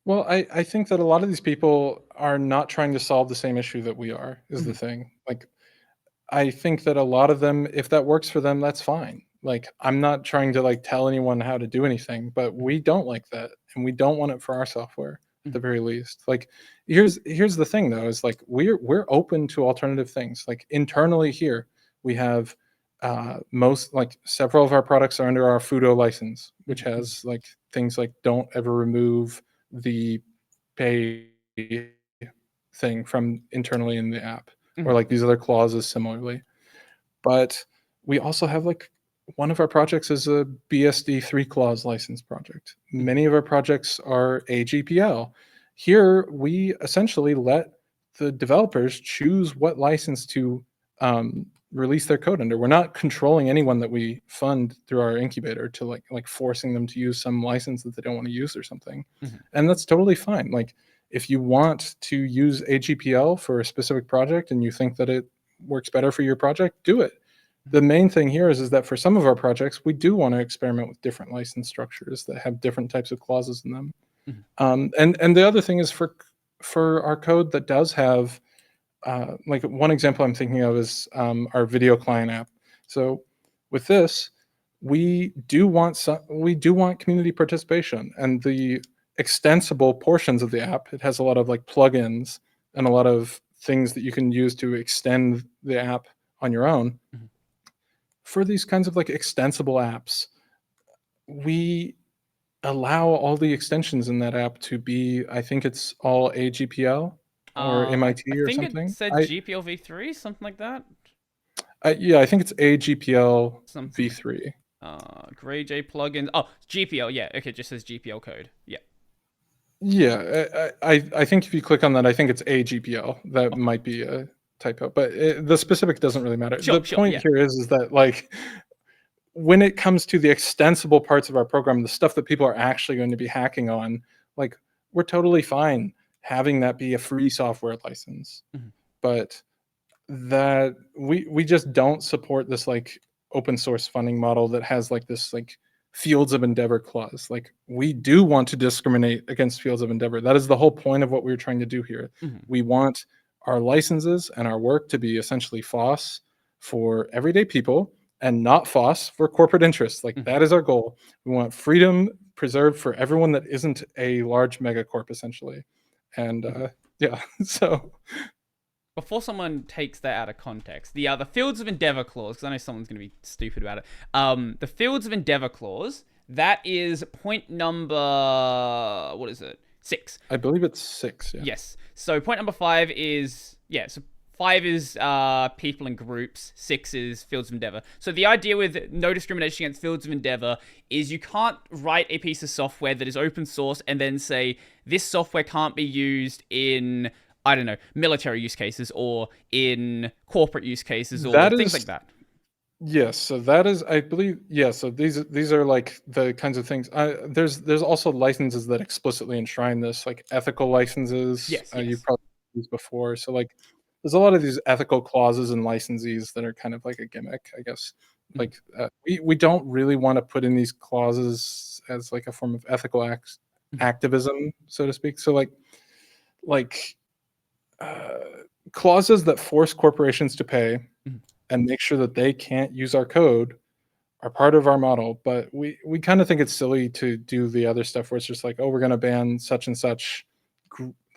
Well, I think that a lot of these people are not trying to solve the same issue that we are, is the Mhm, thing. Like, I think that a lot of them, if that works for them, that's fine. Like, I'm not trying to, like, tell anyone how to do anything, but mhm, we don't like that, and we don't want it for our software, at the mhm, very least. Like, here's the thing, though, is, like, we're open to alternative things. Like, internally here, we have, several of our products are under our Futo license, which mhm, mhm, has, like, things like don't ever remove the pay thing from internally in the app, or mhm, like these other clauses similarly. But we also have like one of our projects is a BSD 3 clause license project. mhm, Many of our projects are AGPL. Here, we essentially let the developers choose what license to release their code under. We're not controlling anyone that we fund through our incubator to like forcing them to use some license that they don't want to use or something. mhm, And that's totally fine. Like if you want to use AGPL for a specific project and you think that it works better for your project, do it. mhm, The main thing here is that for some of our projects, we do want to experiment with different license structures that have different types of clauses in them. mhm, And the other thing is for our code that does have like one example I'm thinking of is our video client app. So with this, we do want community participation and the extensible portions of the app. It has a lot of like plugins and a lot of things that you can use to extend the app on your own. mhm. For these kinds of like extensible apps, we allow all the extensions in that app to be, I think it's all AGPL or I MIT or think it something. said GPL v3, something like that. Yeah, I think it's AGPL Something like v3. Gray J plugins. Oh, GPL. Yeah, okay, it just says GPL code. Yeah. Yeah, I think if you click on that, I think it's AGPL. That Okay. might be a typo, but the specific doesn't really matter. Sure, The sure. point Yeah. here is that like when it comes to the extensible parts of our program, the stuff that people are actually going to be hacking on, like we're totally fine having that be a free software license. Mhm, But that we just don't support this like open source funding model that has like this like fields of endeavor clause. Like we do want to discriminate against fields of endeavor. That is the whole point of what we're trying to do here. mhm, We want our licenses and our work to be essentially FOSS for everyday people and not FOSS for corporate interests. Like mhm. that is our goal. We want freedom preserved for everyone that isn't a large megacorp essentially. And Mhm. yeah, so Before someone takes that out of context, the Fields of Endeavor clause, because I know someone's going to be stupid about it. The Fields of Endeavor clause, that is point number, what is it? 6. I believe it's 6, yeah. Yes. So point number 5 is, yeah, so 5 is people and groups, 6 is fields of endeavor. So the idea with no discrimination against fields of endeavor is you can't write a piece of software that is open source and then say this software can't be used in, I don't know, military use cases or in corporate use cases or That things like is that. yes, so that is I believe yeah, so these are, like, the kinds of things there's also licenses that explicitly enshrine this, like ethical licenses, Yes, you've yes. probably used before, so, like, there's a lot of these ethical clauses and licensees that are kind of like a gimmick, I guess. Mhm, Like, we don't really wanna put in these clauses as, like, a form of ethical mhm, activism, so to speak, so, like, uh, clauses that force corporations to pay mhm. and make sure that they can't use our code are part of our model, but we kind of think it's silly to do the other stuff where it's just like, oh, we're going to ban such and such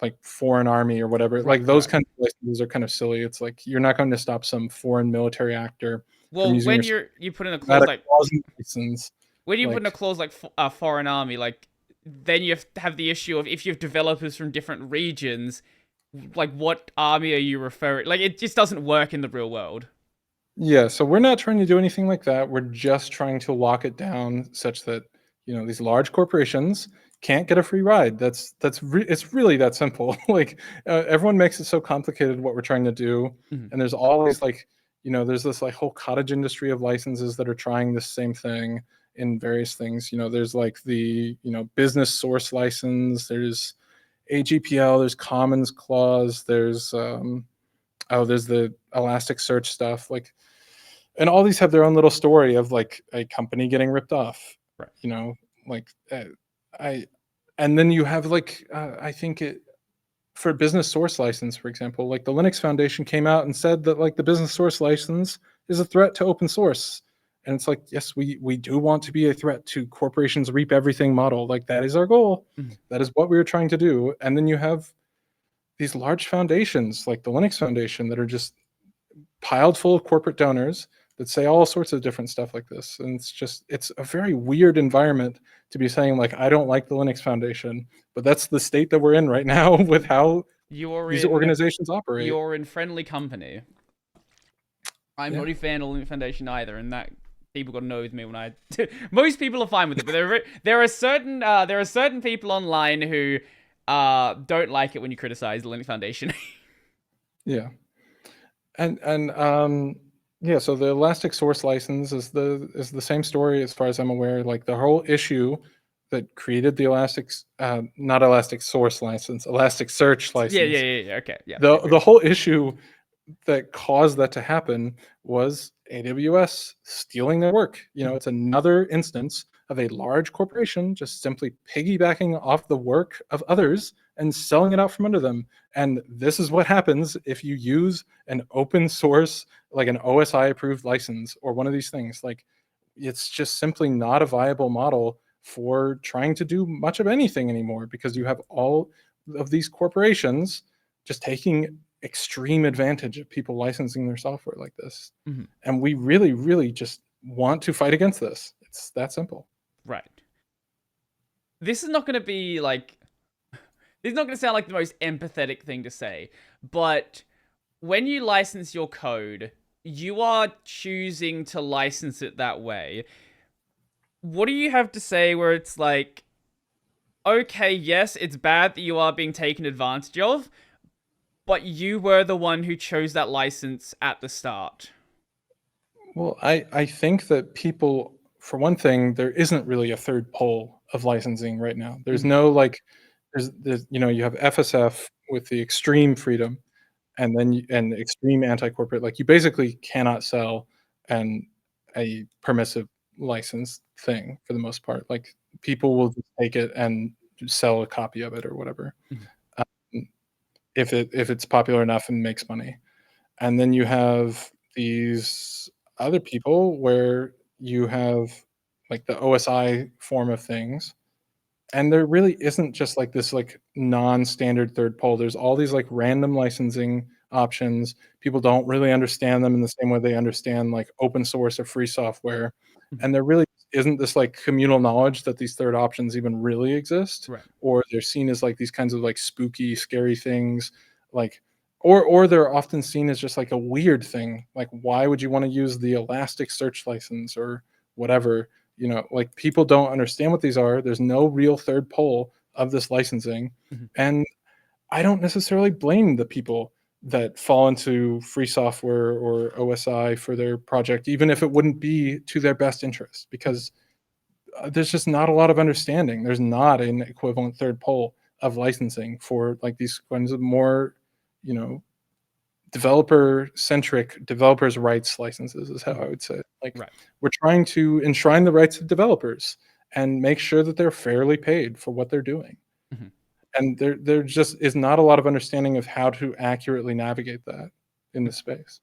like foreign army or whatever. Right, Like those right. kinds of licenses are kind of silly. It's like you're not going to stop some foreign military actor from Well, using your when you put in a clause data like clause license. when you put in a Like, clause like foreign army, like then you have to have the issue of if you have developers from different regions, like what army are you referring? Like it just doesn't work in the real world. yeah, so we're not trying to do anything like that. We're just trying to lock it down such that, these large corporations can't get a free ride. It's really that simple. Like everyone makes it so complicated what we're trying to do, Mhm, and there's always like, there's this like whole cottage industry of licenses that are trying the same thing in various things. There's like the, business source license, there's AGPL, there's Commons Clause, there's the Elasticsearch stuff. Like and all these have their own little story of like a company getting ripped off, right. you know, like I And then you have like I think it for business source license, for example, like the Linux Foundation came out and said that like the business source license is a threat to open source. And it's like, yes, we do want to be a threat to corporations reap everything model. Like that is our goal. Mhm. That is what we were trying to do. And then you have these large foundations like the Linux Foundation that are just piled full of corporate donors that say all sorts of different stuff like this. And it's a very weird environment to be saying like, I don't like the Linux Foundation, but that's the state that we're in right now with how You're these in organizations operate. you're in friendly company. I'm Yeah. not a fan of the Linux Foundation either, and that people got to know with me when I. Most people are fine with it, but there are certain people online who don't like it when you criticize the Linux Foundation. Yeah. And yeah, so the Elastic Source license is the same story as far as I'm aware. Like the whole issue that created the not Elastic Source license, Elasticsearch license. Yeah. Okay, yeah. The whole issue that caused that to happen was AWS stealing their work. You know, it's another instance of a large corporation just simply piggybacking off the work of others and selling it out from under them. And this is what happens if you use an open source, like an OSI approved license or one of these things. Like it's just simply not a viable model for trying to do much of anything anymore because you have all of these corporations just taking extreme advantage of people licensing their software like this. Mhm. And we really, really just want to fight against this. It's that simple. Right. This is not going to be like. This is not going to sound like the most empathetic thing to say, but when you license your code, you are choosing to license it that way. What do you have to say where it's like, okay, yes, it's bad that you are being taken advantage of, but you were the one who chose that license at the start? Well, I think that people, for one thing, there isn't really a third pole of licensing right now. There's Mhm. no like, there's you have FSF with the extreme freedom, and then and extreme anti-corporate. Like you basically cannot sell an a permissive license thing for the most part. Like people will just take it and sell a copy of it or whatever, Mhm. um, if it's popular enough and makes money. And then you have these other people where you have like the OSI form of things, and there really isn't just like this like non-standard third pole. There's all these like random licensing options. People don't really understand them in the same way they understand like open source or free software. Mhm. And there really isn't this like communal knowledge that these third options even really exist, Right. or they're seen as like these kinds of like spooky, scary things, like or they're often seen as just like a weird thing. Like why would you want to use the Elasticsearch license or whatever? You know, like people don't understand what these are. There's no real third pole of this licensing. Mhm. And I don't necessarily blame the people that fall into free software or OSI for their project, even if it wouldn't be to their best interest, because there's just not a lot of understanding. There's not an equivalent third pole of licensing for like these kinds of more, you know, developer centric developers rights licenses is how I would say it. Like Right. we're trying to enshrine the rights of developers and make sure that they're fairly paid for what they're doing. Mhm. And there just is not a lot of understanding of how to accurately navigate that in this space.